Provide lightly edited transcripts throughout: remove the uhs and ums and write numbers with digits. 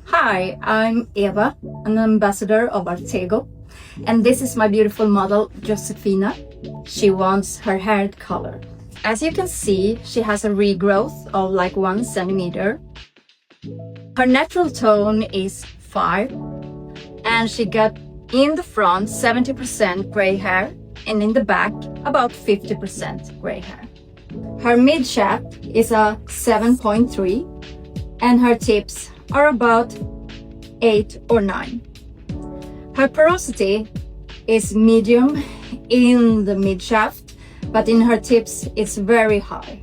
Hi, I'm Eva, an ambassador of Artego, and this is my beautiful model, Josefina. She wants her hair colored. As you can see, she has a regrowth of like 1 centimeter. Her natural tone is 5, and she got in the front 70% gray hair, and in the back about 50% gray hair. Her mid shaft is a 7.3, and her tips are about 8 or 9. Her porosity is medium in the mid shaft, but in her tips it's very high.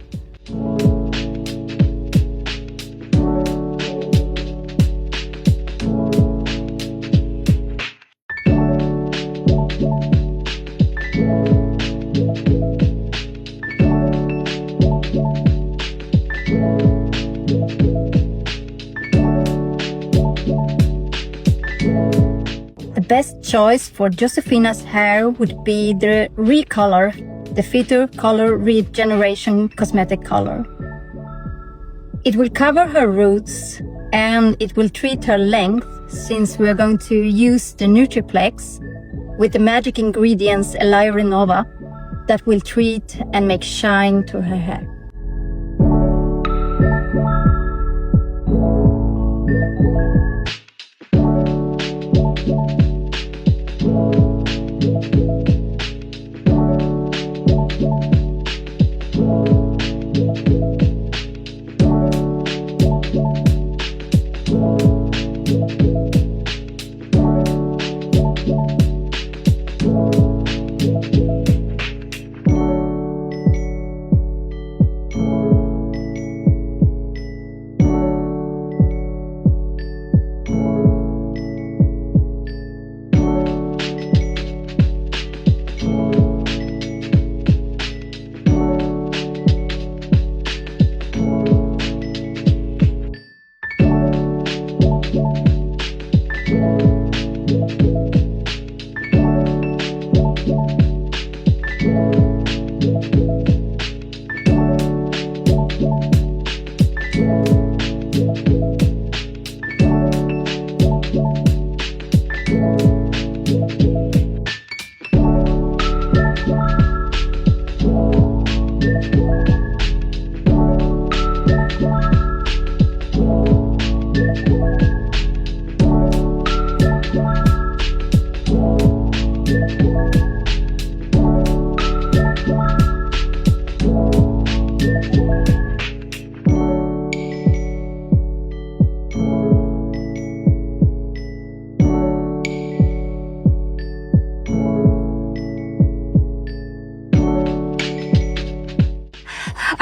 The best choice for Josefina's hair would be the Recolor, the Feature Color Regeneration Cosmetic Color. It will cover her roots and it will treat her length, since we are going to use the NUTRIPLEX with the magic ingredients Nova that will treat and make shine to her hair.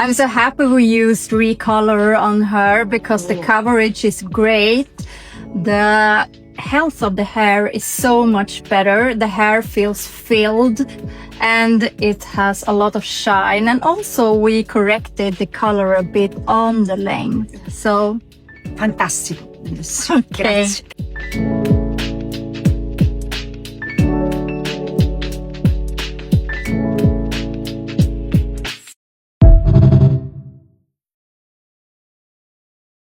I'm so happy we used Recolor on her because the coverage is great. The health of the hair is so much better. The hair feels filled and it has a lot of shine. And also we corrected the color a bit on the length. So Fantastico. okay. Grazie.